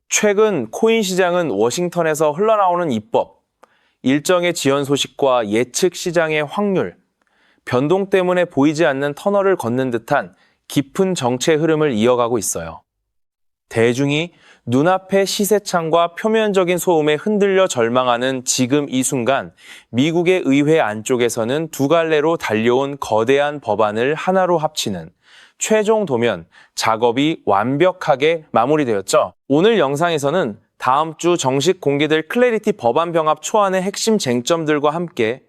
최근 코인 시장은 워싱턴에서 흘러나오는 입법, 일정의 지연 소식과 예측 시장의 확률, 변동 때문에 보이지 않는 터널을 걷는 듯한 깊은 정체 흐름을 이어가고 있어요. 대중이 눈앞의 시세창과 표면적인 소음에 흔들려 절망하는 지금 이 순간 미국의 의회 안쪽에서는 두 갈래로 달려온 거대한 법안을 하나로 합치는 최종 도면 작업이 완벽하게 마무리되었죠. 오늘 영상에서는 다음 주 정식 공개될 클래리티 법안 병합 초안의 핵심 쟁점들과 함께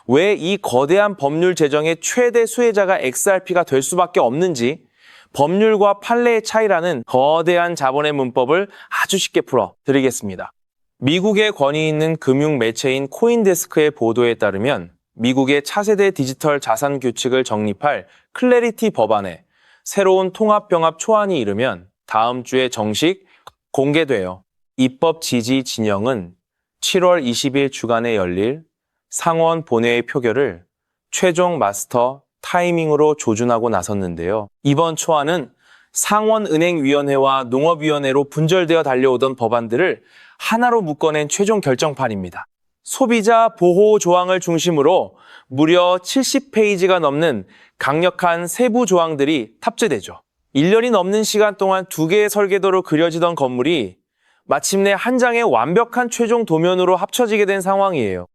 왜 이 거대한 법률 제정의 최대 수혜자가 XRP가 될 수밖에 없는지, 법률과 판례의 차이라는 거대한 자본의 문법을 아주 쉽게 풀어드리겠습니다. 미국의 권위 있는 금융 매체인 코인데스크의 보도에 따르면 미국의 차세대 디지털 자산 규칙을 정립할 클래리티 법안에 새로운 통합병합 초안이 이르면 다음 주에 정식 공개돼요. 입법 지지 진영은 7월 20일 주간에 열릴 상원 본회의 표결을 최종 마스터 타이밍으로 조준하고 나섰는데요. 이번 초안은 상원은행위원회와 농업위원회로 분절되어 달려오던 법안들을 하나로 묶어낸 최종 결정판입니다. 소비자 보호 조항을 중심으로 무려 70페이지가 넘는 강력한 세부 조항들이 탑재되죠. 1년이 넘는 시간 동안 두 개의 설계도로 그려지던 건물이 마침내 한 장의 완벽한 최종 도면으로 합쳐지게 된 상황이에요.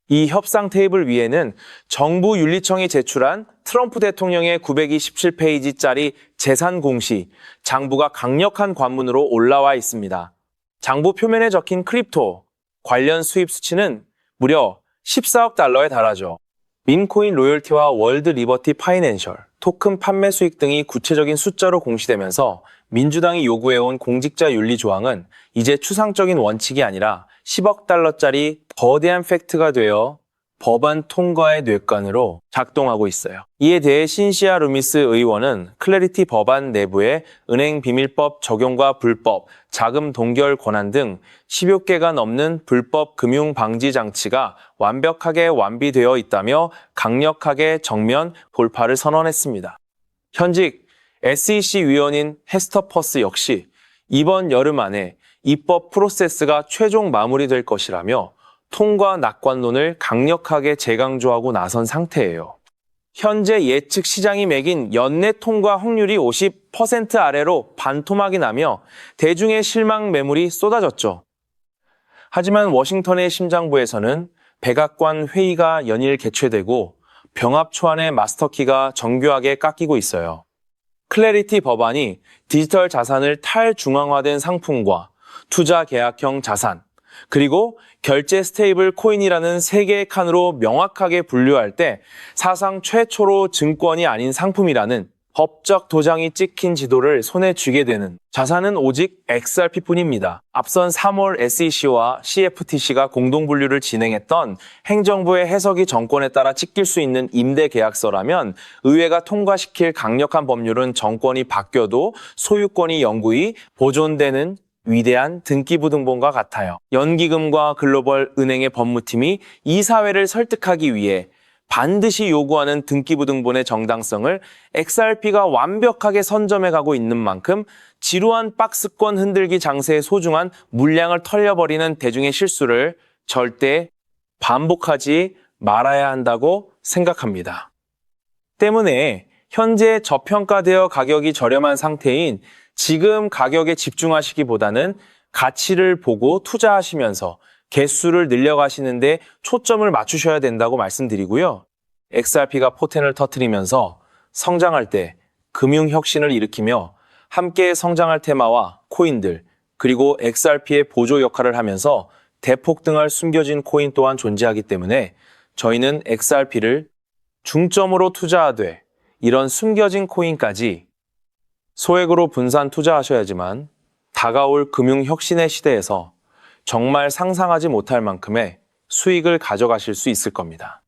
이 협상 테이블 위에는 정부 윤리청이 제출한 트럼프 대통령의 927페이지짜리 재산 공시, 장부가 강력한 관문으로 올라와 있습니다. 장부 표면에 적힌 크립토 관련 수입 수치는 무려 14억 달러에 달하죠. 민코인 로열티와 월드 리버티 파이낸셜, 토큰 판매 수익 등이 구체적인 숫자로 공시되면서 민주당이 요구해온 공직자 윤리 조항은 이제 추상적인 원칙이 아니라 10억 달러짜리 거대한 팩트가 되어 법안 통과의 뇌관으로 작동하고 있어요. 이에 대해 신시아 루미스 의원은 클래리티 법안 내부에 은행 비밀법 적용과 불법, 자금 동결 권한 등 10여 개가 넘는 불법 금융 방지 장치가 완벽하게 완비되어 있다며 강력하게 정면 돌파를 선언했습니다. 현직 SEC 위원인 헤스터 퍼스 역시 이번 여름 안에 입법 프로세스가 최종 마무리될 것이라며 통과 낙관론을 강력하게 재강조하고 나선 상태예요. 현재 예측 시장이 매긴 연내 통과 확률이 50% 아래로 반토막이 나며 대중의 실망 매물이 쏟아졌죠. 하지만 워싱턴의 심장부에서는 백악관 회의가 연일 개최되고 병합 초안의 마스터키가 정교하게 깎이고 있어요. 클래리티 법안이 디지털 자산을 탈중앙화된 상품과 투자 계약형 자산, 그리고 결제 스테이블 코인이라는 세 개의 칸으로 명확하게 분류할 때 사상 최초로 증권이 아닌 상품이라는 법적 도장이 찍힌 지도를 손에 쥐게 되는, 자산은 오직 XRP뿐입니다. 앞선 3월 SEC와 CFTC가 공동 분류를 진행했던 행정부의 해석이 정권에 따라 찍힐 수 있는 임대 계약서라면 의회가 통과시킬 강력한 법률은 정권이 바뀌어도 소유권이 영구히 보존되는 위대한 등기부등본과 같아요. 연기금과 글로벌 은행의 법무팀이 이 사회를 설득하기 위해 반드시 요구하는 등기부등본의 정당성을 XRP가 완벽하게 선점해가고 있는 만큼 지루한 박스권 흔들기 장세의 소중한 물량을 털려버리는 대중의 실수를 절대 반복하지 말아야 한다고 생각합니다. 때문에 현재 저평가되어 가격이 저렴한 상태인 지금 가격에 집중하시기보다는 가치를 보고 투자하시면서 개수를 늘려가시는데 초점을 맞추셔야 된다고 말씀드리고요. XRP가 포텐을 터뜨리면서 성장할 때 금융혁신을 일으키며 함께 성장할 테마와 코인들, 그리고 XRP의 보조 역할을 하면서 대폭등할 숨겨진 코인 또한 존재하기 때문에 저희는 XRP를 중점으로 투자하되 이런 숨겨진 코인까지 소액으로 분산 투자하셔야지만 다가올 금융혁신의 시대에서 정말 상상하지 못할 만큼의 수익을 가져가실 수 있을 겁니다.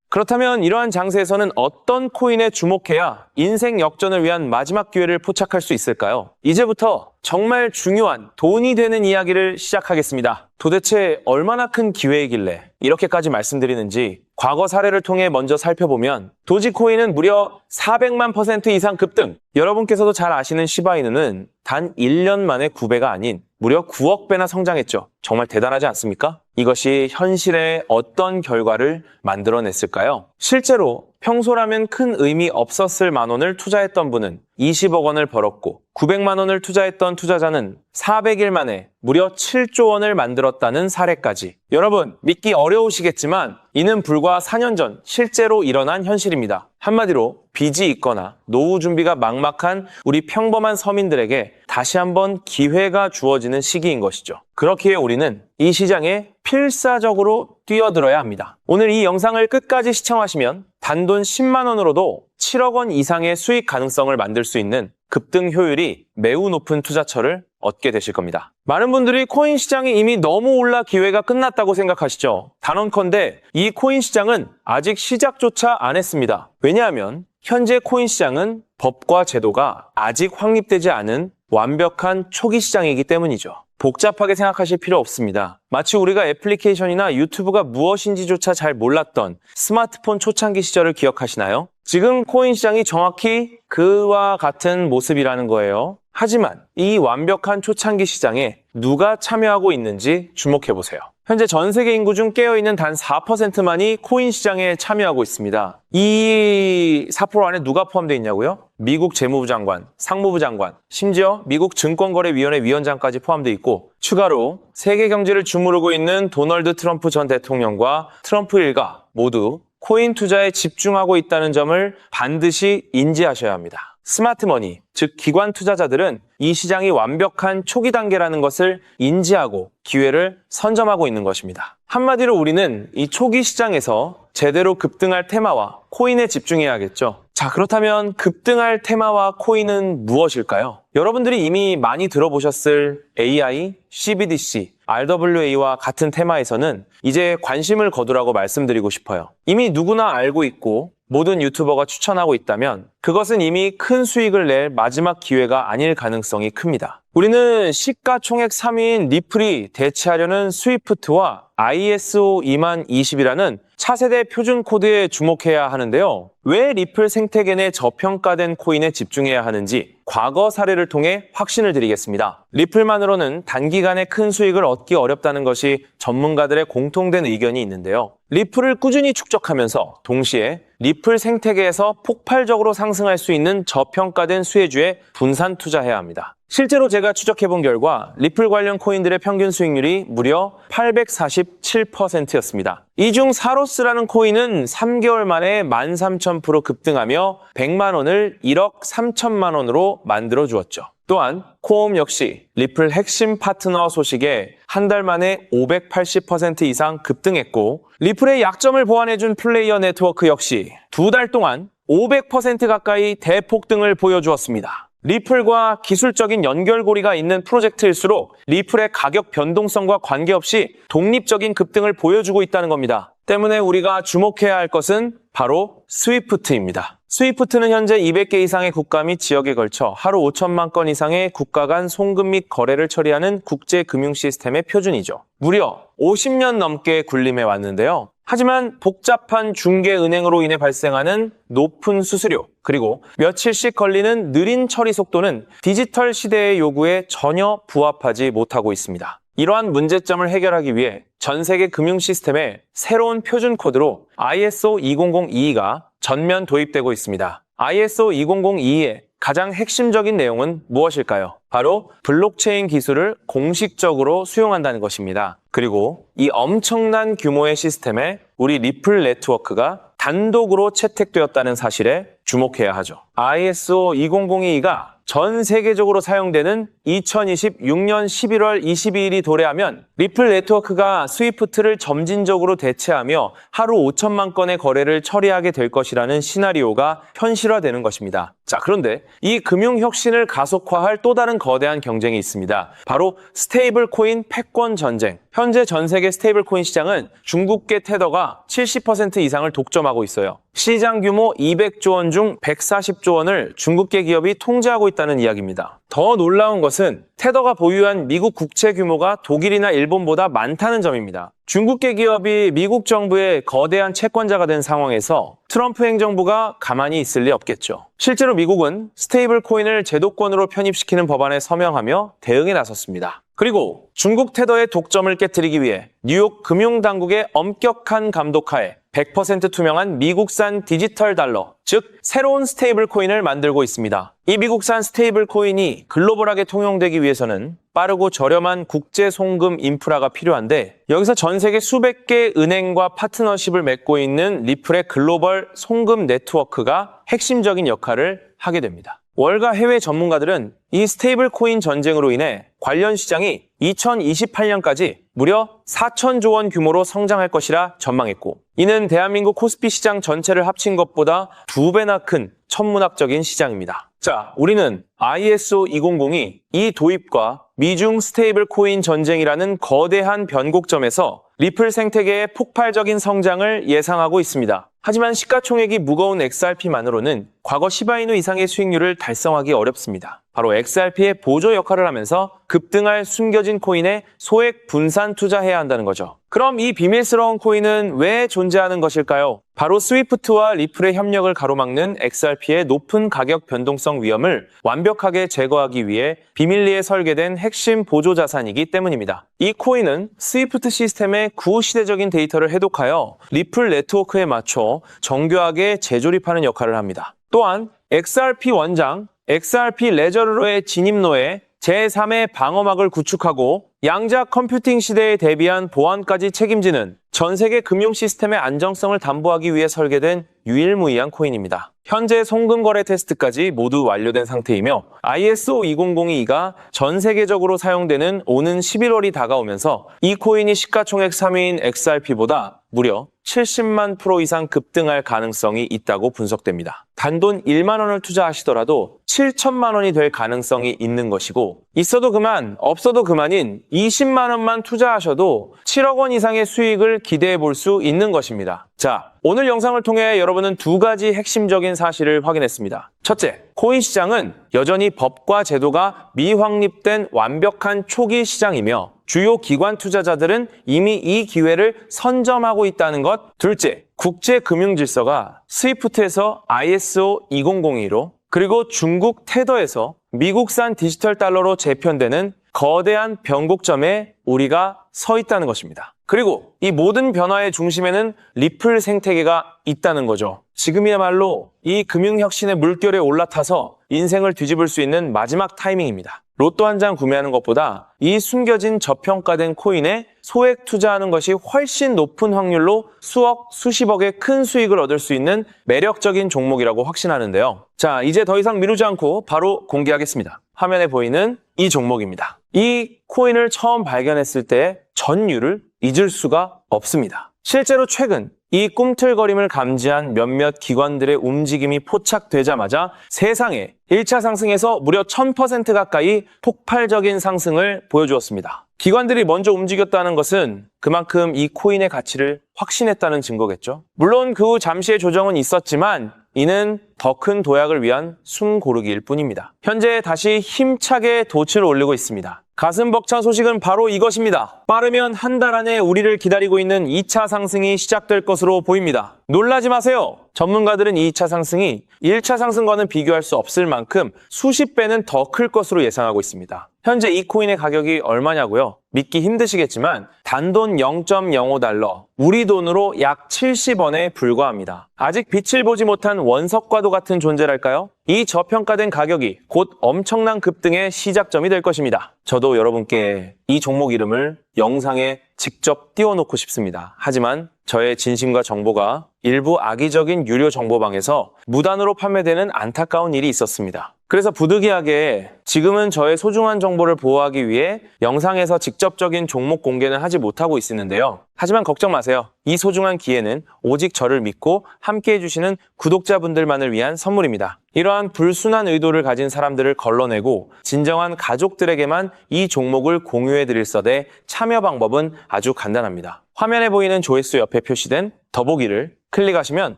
그렇다면 이러한 장세에서는 어떤 코인에 주목해야 인생 역전을 위한 마지막 기회를 포착할 수 있을까요? 이제부터 정말 중요한 돈이 되는 이야기를 시작하겠습니다. 도대체 얼마나 큰 기회이길래 이렇게까지 말씀드리는지 과거 사례를 통해 먼저 살펴보면 도지코인은 무려 400만 % 이상 급등, 여러분께서도 잘 아시는 시바이누는 단 1년 만에 9배가 아닌 무려 9억 배나 성장했죠. 정말 대단하지 않습니까? 이것이 현실에 어떤 결과를 만들어냈을까요? 실제로 평소라면 큰 의미 없었을 만 원을 투자했던 분은 20억 원을 벌었고 900만 원을 투자했던 투자자는 400일 만에 무려 7조 원을 만들었다는 사례까지. 여러분, 믿기 어려우시겠지만 이는 불과 4년 전 실제로 일어난 현실입니다. 한마디로 빚이 있거나 노후 준비가 막막한 우리 평범한 서민들에게 다시 한번 기회가 주어지는 시기인 것이죠. 그렇기에 우리는 이 시장에 필사적으로 뛰어들어야 합니다. 오늘 이 영상을 끝까지 시청하시면 단돈 10만 원으로도 7억 원 이상의 수익 가능성을 만들 수 있는 급등 효율이 매우 높은 투자처를 얻게 되실 겁니다. 많은 분들이 코인 시장이 이미 너무 올라 기회가 끝났다고 생각하시죠. 단언컨대 이 코인 시장은 아직 시작조차 안 했습니다. 왜냐하면 현재 코인 시장은 법과 제도가 아직 확립되지 않은 완벽한 초기 시장이기 때문이죠. 복잡하게 생각하실 필요 없습니다. 마치 우리가 애플리케이션이나 유튜브가 무엇인지조차 잘 몰랐던 스마트폰 초창기 시절을 기억하시나요? 지금 코인 시장이 정확히 그와 같은 모습이라는 거예요. 하지만 이 완벽한 초창기 시장에 누가 참여하고 있는지 주목해보세요. 현재 전 세계 인구 중 깨어있는 단 4%만이 코인 시장에 참여하고 있습니다. 이 4% 안에 누가 포함되어 있냐고요? 미국 재무부 장관, 상무부 장관, 심지어 미국 증권거래위원회 위원장까지 포함되어 있고 추가로 세계 경제를 주무르고 있는 도널드 트럼프 전 대통령과 트럼프 일가 모두 코인 투자에 집중하고 있다는 점을 반드시 인지하셔야 합니다. 스마트머니, 즉 기관 투자자들은 이 시장이 완벽한 초기 단계라는 것을 인지하고 기회를 선점하고 있는 것입니다. 한마디로 우리는 이 초기 시장에서 제대로 급등할 테마와 코인에 집중해야겠죠. 자, 그렇다면 급등할 테마와 코인은 무엇일까요? 여러분들이 이미 많이 들어보셨을 AI, CBDC, RWA와 같은 테마에서는 이제 관심을 거두라고 말씀드리고 싶어요. 이미 누구나 알고 있고 모든 유튜버가 추천하고 있다면 그것은 이미 큰 수익을 낼 마지막 기회가 아닐 가능성이 큽니다. 우리는 시가총액 3위인 리플이 대체하려는 스위프트와 ISO 20020이라는 차세대 표준 코드에 주목해야 하는데요. 왜 리플 생태계 내 저평가된 코인에 집중해야 하는지 과거 사례를 통해 확신을 드리겠습니다. 리플만으로는 단기간에 큰 수익을 얻기 어렵다는 것이 전문가들의 공통된 의견이 있는데요. 리플을 꾸준히 축적하면서 동시에 리플 생태계에서 폭발적으로 상승할 수 있는 저평가된 수혜주에 분산 투자해야 합니다. 실제로 제가 추적해본 결과 리플 관련 코인들의 평균 수익률이 무려 847%였습니다. 이 중 사로스라는 코인은 3개월 만에 13,000% 급등하며 100만 원을 1억 3천만 원으로 만들어 주었죠. 또한 코옴 역시 리플 핵심 파트너 소식에 한 달 만에 580% 이상 급등했고 리플의 약점을 보완해준 플레이어 네트워크 역시 2달 동안 500% 가까이 대폭등을 보여주었습니다. 리플과 기술적인 연결고리가 있는 프로젝트일수록 리플의 가격 변동성과 관계없이 독립적인 급등을 보여주고 있다는 겁니다. 때문에 우리가 주목해야 할 것은 바로 스위프트입니다. 스위프트는 현재 200개 이상의 국가 및 지역에 걸쳐 하루 5천만 건 이상의 국가 간 송금 및 거래를 처리하는 국제 금융 시스템의 표준이죠. 무려 50년 넘게 군림해 왔는데요. 하지만 복잡한 중개은행으로 인해 발생하는 높은 수수료, 그리고 며칠씩 걸리는 느린 처리 속도는 디지털 시대의 요구에 전혀 부합하지 못하고 있습니다. 이러한 문제점을 해결하기 위해 전 세계 금융 시스템에 새로운 표준 코드로 ISO 20022가 전면 도입되고 있습니다. ISO 20022의 가장 핵심적인 내용은 무엇일까요? 바로 블록체인 기술을 공식적으로 수용한다는 것입니다. 그리고 이 엄청난 규모의 시스템에 우리 리플 네트워크가 단독으로 채택되었다는 사실에 주목해야 하죠. ISO 20022가 전 세계적으로 사용되는 2026년 11월 22일이 도래하면 리플 네트워크가 스위프트를 점진적으로 대체하며 하루 5천만 건의 거래를 처리하게 될 것이라는 시나리오가 현실화되는 것입니다. 자, 그런데 이 금융 혁신을 가속화할 또 다른 거대한 경쟁이 있습니다. 바로 스테이블 코인 패권 전쟁. 현재 전 세계 스테이블 코인 시장은 중국계 테더가 70% 이상을 독점하고 있어요. 시장 규모 200조 원 중 140조 원을 중국계 기업이 통제하고 있다는 이야기입니다. 더 놀라운 것은 테더가 보유한 미국 국채 규모가 독일이나 일본보다 많다는 점입니다. 중국계 기업이 미국 정부의 거대한 채권자가 된 상황에서 트럼프 행정부가 가만히 있을 리 없겠죠. 실제로 미국은 스테이블 코인을 제도권으로 편입시키는 법안에 서명하며 대응에 나섰습니다. 그리고 중국 테더의 독점을 깨뜨리기 위해 뉴욕 금융당국의 엄격한 감독하에 100% 투명한 미국산 디지털 달러, 즉 새로운 스테이블 코인을 만들고 있습니다. 이 미국산 스테이블 코인이 글로벌하게 통용되기 위해서는 빠르고 저렴한 국제 송금 인프라가 필요한데, 여기서 전 세계 수백 개 은행과 파트너십을 맺고 있는 리플의 글로벌 송금 네트워크가 핵심적인 역할을 하게 됩니다. 월가 해외 전문가들은 이 스테이블 코인 전쟁으로 인해 관련 시장이 2028년까지 무려 4천조 원 규모로 성장할 것이라 전망했고, 이는 대한민국 코스피 시장 전체를 합친 것보다 2배나 큰 천문학적인 시장입니다. 자, 우리는 ISO 2002 이 도입과 미중 스테이블 코인 전쟁이라는 거대한 변곡점에서 리플 생태계의 폭발적인 성장을 예상하고 있습니다. 하지만 시가총액이 무거운 XRP만으로는 과거 시바이누 이상의 수익률을 달성하기 어렵습니다. 바로 XRP의 보조 역할을 하면서 급등할 숨겨진 코인에 소액 분산 투자해야 한다는 거죠. 그럼 이 비밀스러운 코인은 왜 존재하는 것일까요? 바로 스위프트와 리플의 협력을 가로막는 XRP의 높은 가격 변동성 위험을 완벽하게 제거하기 위해 비밀리에 설계된 핵심 보조 자산이기 때문입니다. 이 코인은 스위프트 시스템의 구시대적인 데이터를 해독하여 리플 네트워크에 맞춰 정교하게 재조립하는 역할을 합니다. 또한 XRP 원장, XRP 레저러의 진입로에 제3의 방어막을 구축하고 양자 컴퓨팅 시대에 대비한 보안까지 책임지는 전 세계 금융 시스템의 안정성을 담보하기 위해 설계된 유일무이한 코인입니다. 현재 송금 거래 테스트까지 모두 완료된 상태이며 ISO 2002가 전 세계적으로 사용되는 오는 11월이 다가오면서 이 코인이 시가총액 3위인 XRP보다 무려 70만 프로 이상 급등할 가능성이 있다고 분석됩니다. 단돈 1만 원을 투자하시더라도 7천만 원이 될 가능성이 있는 것이고, 있어도 그만, 없어도 그만인 20만 원만 투자하셔도 7억 원 이상의 수익을 기대해 볼 수 있는 것입니다. 자, 오늘 영상을 통해 여러분은 두 가지 핵심적인 사실을 확인했습니다. 첫째, 코인 시장은 여전히 법과 제도가 미확립된 완벽한 초기 시장이며 주요 기관 투자자들은 이미 이 기회를 선점하고 있다는 것. 둘째, 국제 금융 질서가 스위프트에서 ISO 2002로 그리고 중국 테더에서 미국산 디지털 달러로 재편되는 거대한 변곡점에 우리가 서 있다는 것입니다. 그리고 이 모든 변화의 중심에는 리플 생태계가 있다는 거죠. 지금이야말로 이 금융혁신의 물결에 올라타서 인생을 뒤집을 수 있는 마지막 타이밍입니다. 로또 한 장 구매하는 것보다 이 숨겨진 저평가된 코인에 소액 투자하는 것이 훨씬 높은 확률로 수억, 수십억의 큰 수익을 얻을 수 있는 매력적인 종목이라고 확신하는데요. 자, 이제 더 이상 미루지 않고 바로 공개하겠습니다. 화면에 보이는 이 종목입니다. 이 코인을 처음 발견했을 때 전율을 잊을 수가 없습니다. 실제로 최근 이 꿈틀거림을 감지한 몇몇 기관들의 움직임이 포착되자마자 세상에 1차 상승에서 무려 1000% 가까이 폭발적인 상승을 보여주었습니다. 기관들이 먼저 움직였다는 것은 그만큼 이 코인의 가치를 확신했다는 증거겠죠. 물론 그 후 잠시의 조정은 있었지만 이는 더 큰 도약을 위한 숨고르기일 뿐입니다. 현재 다시 힘차게 돛을 올리고 있습니다. 가슴 벅찬 소식은 바로 이것입니다. 빠르면 한 달 안에 우리를 기다리고 있는 2차 상승이 시작될 것으로 보입니다. 놀라지 마세요. 전문가들은 2차 상승이 1차 상승과는 비교할 수 없을 만큼 수십 배는 더 클 것으로 예상하고 있습니다. 현재 이 코인의 가격이 얼마냐고요? 믿기 힘드시겠지만 단돈 0.05달러, 우리 돈으로 약 70원에 불과합니다. 아직 빛을 보지 못한 원석과도 같은 존재랄까요? 이 저평가된 가격이 곧 엄청난 급등의 시작점이 될 것입니다. 저도 여러분께 이 종목 이름을 영상에 직접 띄워놓고 싶습니다. 하지만 저의 진심과 정보가 일부 악의적인 유료 정보방에서 무단으로 판매되는 안타까운 일이 있었습니다. 그래서 부득이하게 지금은 저의 소중한 정보를 보호하기 위해 영상에서 직접적인 종목 공개는 하지 못하고 있었는데요. 하지만 걱정 마세요. 이 소중한 기회는 오직 저를 믿고 함께 해주시는 구독자분들만을 위한 선물입니다. 이러한 불순한 의도를 가진 사람들을 걸러내고 진정한 가족들에게만 이 종목을 공유해드릴 서대 참여 방법은 아주 간단합니다. 화면에 보이는 조회수 옆에 표시된 더보기를 클릭하시면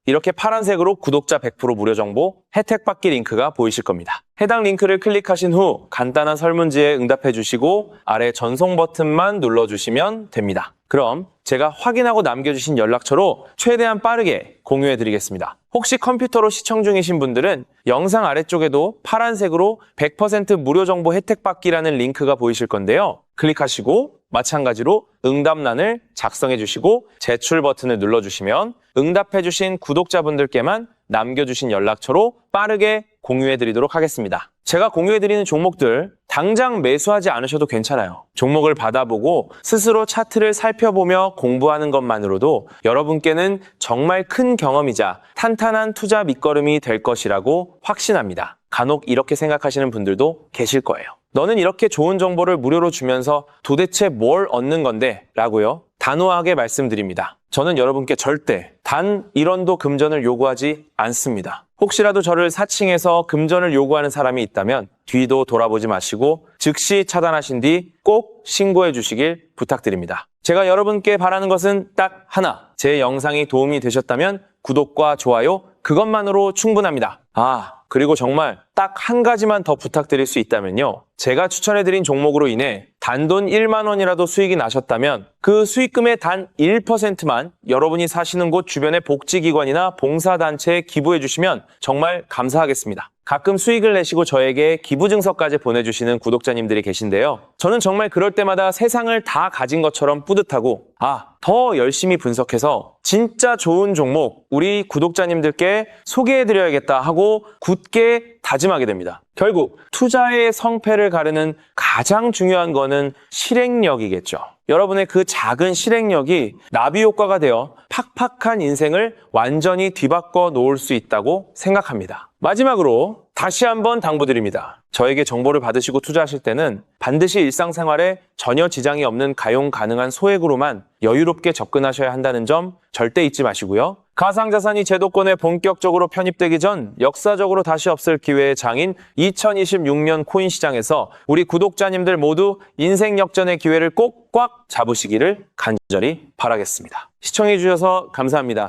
이렇게 파란색으로 구독자 100% 무료 정보 혜택 받기 링크가 보이실 겁니다. 해당 링크를 클릭하신 후 간단한 설문지에 응답해 주시고 아래 전송 버튼만 눌러주시면 됩니다. 그럼 제가 확인하고 남겨주신 연락처로 최대한 빠르게 공유해 드리겠습니다. 혹시 컴퓨터로 시청 중이신 분들은 영상 아래쪽에도 파란색으로 100% 무료 정보 혜택 받기라는 링크가 보이실 건데요. 클릭하시고 마찬가지로 응답란을 작성해 주시고 제출 버튼을 눌러주시면 응답해 주신 구독자분들께만 남겨주신 연락처로 빠르게 공유해 드리도록 하겠습니다. 제가 공유해 드리는 종목들 당장 매수하지 않으셔도 괜찮아요. 종목을 받아보고 스스로 차트를 살펴보며 공부하는 것만으로도 여러분께는 정말 큰 경험이자 탄탄한 투자 밑거름이 될 것이라고 확신합니다. 간혹 이렇게 생각하시는 분들도 계실 거예요. 너는 이렇게 좋은 정보를 무료로 주면서 도대체 뭘 얻는 건데? 라고요. 단호하게 말씀드립니다. 저는 여러분께 절대 단 1원도 금전을 요구하지 않습니다. 혹시라도 저를 사칭해서 금전을 요구하는 사람이 있다면 뒤도 돌아보지 마시고 즉시 차단하신 뒤 꼭 신고해 주시길 부탁드립니다. 제가 여러분께 바라는 것은 딱 하나. 제 영상이 도움이 되셨다면 구독과 좋아요 그것만으로 충분합니다. 그리고 정말 딱 한 가지만 더 부탁드릴 수 있다면요. 제가 추천해드린 종목으로 인해 단돈 1만 원이라도 수익이 나셨다면 그 수익금의 단 1%만 여러분이 사시는 곳 주변의 복지기관이나 봉사단체에 기부해 주시면 정말 감사하겠습니다. 가끔 수익을 내시고 저에게 기부증서까지 보내주시는 구독자님들이 계신데요. 저는 정말 그럴 때마다 세상을 다 가진 것처럼 뿌듯하고 더 열심히 분석해서 진짜 좋은 종목 우리 구독자님들께 소개해드려야겠다 하고 굳게 다짐하게 됩니다. 결국 투자의 성패를 가르는 가장 중요한 거는 실행력이겠죠. 여러분의 그 작은 실행력이 나비 효과가 되어 팍팍한 인생을 완전히 뒤바꿔 놓을 수 있다고 생각합니다. 마지막으로 다시 한번 당부드립니다. 저에게 정보를 받으시고 투자하실 때는 반드시 일상생활에 전혀 지장이 없는 가용 가능한 소액으로만 여유롭게 접근하셔야 한다는 점 절대 잊지 마시고요. 가상자산이 제도권에 본격적으로 편입되기 전 역사적으로 다시 없을 기회의 장인 2026년 코인 시장에서 우리 구독자님들 모두 인생 역전의 기회를 꼭 꽉 잡으시기를 간절히 바라겠습니다. 시청해 주셔서 감사합니다.